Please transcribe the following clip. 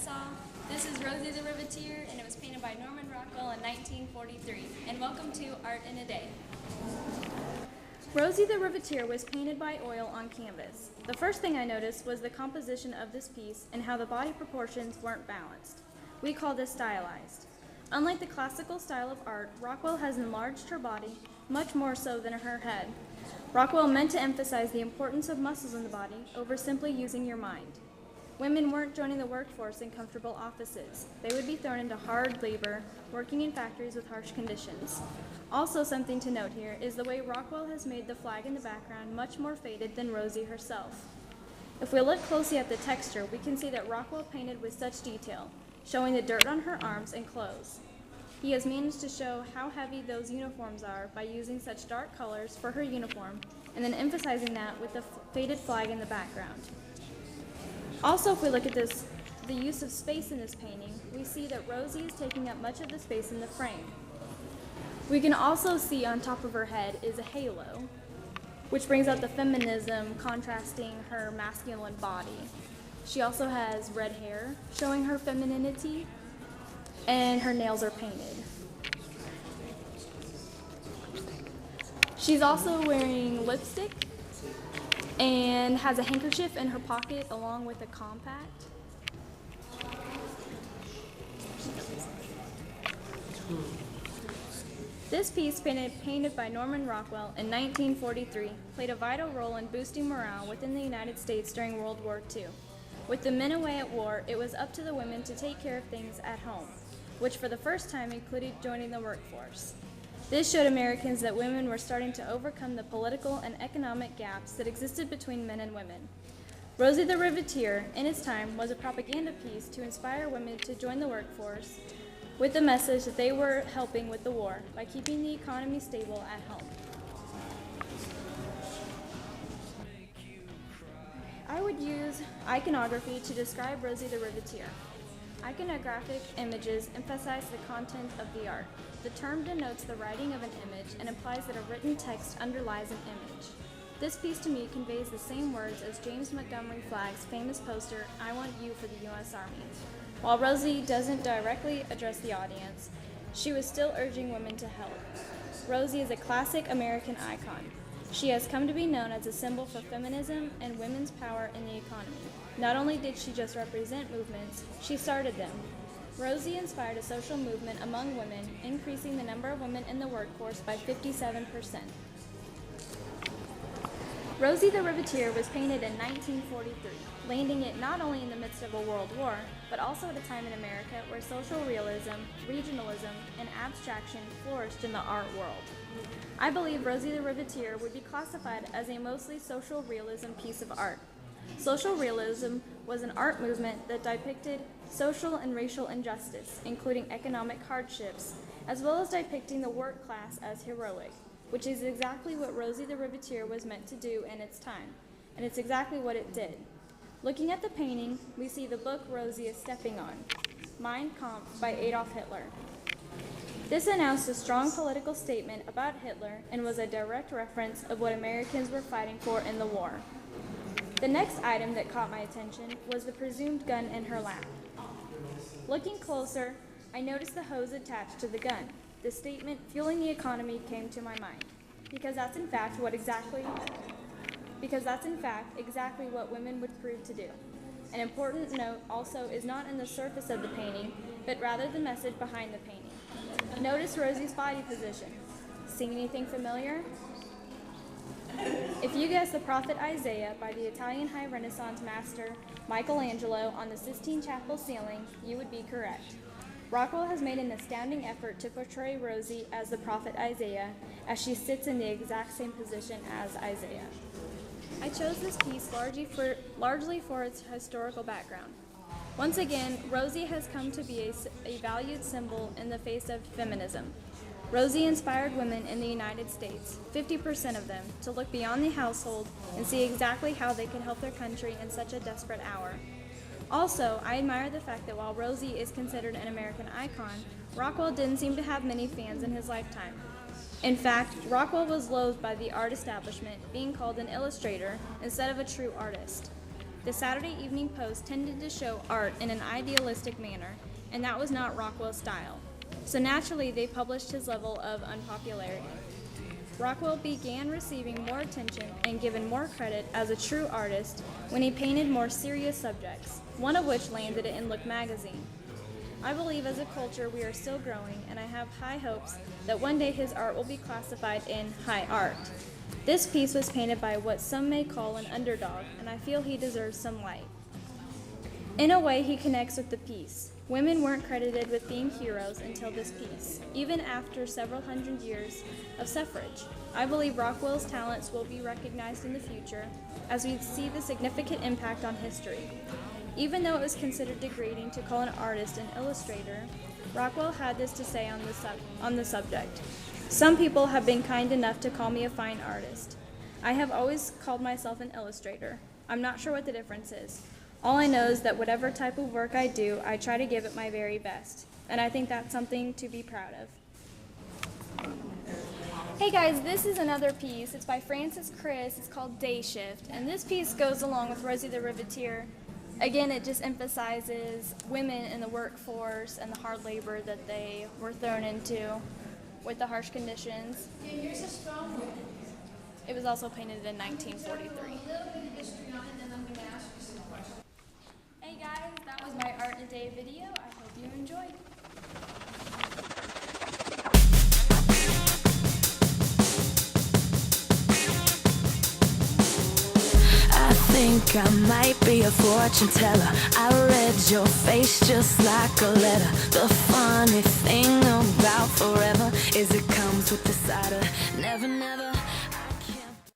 Arkansas. This is Rosie the Riveteer, and it was painted by Norman Rockwell in 1943. And welcome to Art in a Day. Rosie the Riveteer was painted by oil on canvas. The first thing I noticed was the composition of this piece and how the body proportions weren't balanced. We call this stylized. Unlike the classical style of art, Rockwell has enlarged her body, much more so than her head. Rockwell meant to emphasize the importance of muscles in the body over simply using your mind. Women weren't joining the workforce in comfortable offices. They would be thrown into hard labor, working in factories with harsh conditions. Also, something to note here is the way Rockwell has made the flag in the background much more faded than Rosie herself. If we look closely at the texture, we can see that Rockwell painted with such detail, showing the dirt on her arms and clothes. He has managed to show how heavy those uniforms are by using such dark colors for her uniform and then emphasizing that with the faded flag in the background. Also, if we look at the use of space in this painting, we see that Rosie is taking up much of the space in the frame. We can also see on top of her head is a halo, which brings out the feminism contrasting her masculine body. She also has red hair, showing her femininity, and her nails are painted. She's also wearing lipstick and has a handkerchief in her pocket along with a compact. This piece, painted by Norman Rockwell in 1943, played a vital role in boosting morale within the United States during World War II. With the men away at war, it was up to the women to take care of things at home, which for the first time included joining the workforce. This showed Americans that women were starting to overcome the political and economic gaps that existed between men and women. Rosie the Riveteer, in its time, was a propaganda piece to inspire women to join the workforce with the message that they were helping with the war by keeping the economy stable at home. I would use iconography to describe Rosie the Riveteer. Iconographic images emphasize the content of the art. The term denotes the writing of an image and implies that a written text underlies an image. This piece to me conveys the same words as James Montgomery Flagg's famous poster, "I want you for the U.S. Army." While Rosie doesn't directly address the audience, she was still urging women to help. Rosie is a classic American icon. She has come to be known as a symbol for feminism and women's power in the economy. Not only did she just represent movements, she started them. Rosie inspired a social movement among women, increasing the number of women in the workforce by 57%. Rosie the Riveteer was painted in 1943, landing it not only in the midst of a world war, but also at a time in America where social realism, regionalism, and abstraction flourished in the art world. I believe Rosie the Riveteer would be classified as a mostly social realism piece of art. Social realism was an art movement that depicted social and racial injustice, including economic hardships, as well as depicting the work class as heroic, which is exactly what Rosie the Riveteer was meant to do in its time, and it's exactly what it did. Looking at the painting, we see the book Rosie is stepping on, Mein Kampf by Adolf Hitler. This announced a strong political statement about Hitler and was a direct reference of what Americans were fighting for in the war. The next item that caught my attention was the presumed gun in her lap. Looking closer, I noticed the hose attached to the gun. The statement, "fueling the economy," came to my mind, because that's in fact exactly what women would prove to do. An important note also is not in the surface of the painting, but rather the message behind the painting. Notice Rosie's body position. See anything familiar? If you guessed the prophet Isaiah by the Italian High Renaissance master Michelangelo on the Sistine Chapel ceiling, you would be correct. Rockwell has made an astounding effort to portray Rosie as the prophet Isaiah, as she sits in the exact same position as Isaiah. I chose this piece largely for its historical background. Once again, Rosie has come to be a valued symbol in the face of feminism. Rosie inspired women in the United States, 50% of them, to look beyond the household and see exactly how they could help their country in such a desperate hour. Also, I admire the fact that while Rosie is considered an American icon, Rockwell didn't seem to have many fans in his lifetime. In fact, Rockwell was loathed by the art establishment, being called an illustrator instead of a true artist. The Saturday Evening Post tended to show art in an idealistic manner, and that was not Rockwell's style. So naturally, they published his level of unpopularity. Rockwell began receiving more attention and given more credit as a true artist when he painted more serious subjects, one of which landed in Look magazine. I believe as a culture we are still growing, and I have high hopes that one day his art will be classified in high art. This piece was painted by what some may call an underdog, and I feel he deserves some light. In a way, he connects with the piece. Women weren't credited with being heroes until this piece, even after several hundred years of suffrage. I believe Rockwell's talents will be recognized in the future as we see the significant impact on history. Even though it was considered degrading to call an artist an illustrator, Rockwell had this to say on the subject. Some people have been kind enough to call me a fine artist. I have always called myself an illustrator. I'm not sure what the difference is. All I know is that whatever type of work I do, I try to give it my very best. And I think that's something to be proud of. Hey guys, this is another piece. It's by Francis Criss. It's called Day Shift. And this piece goes along with Rosie the Riveteer. Again, it just emphasizes women in the workforce and the hard labor that they were thrown into with the harsh conditions. It was also painted in 1943. Hey guys, that was my Art in a Day video. I hope you enjoyed. I think I might be a fortune teller. I read your face just like a letter. The funny thing about forever is it comes with the side of never, never.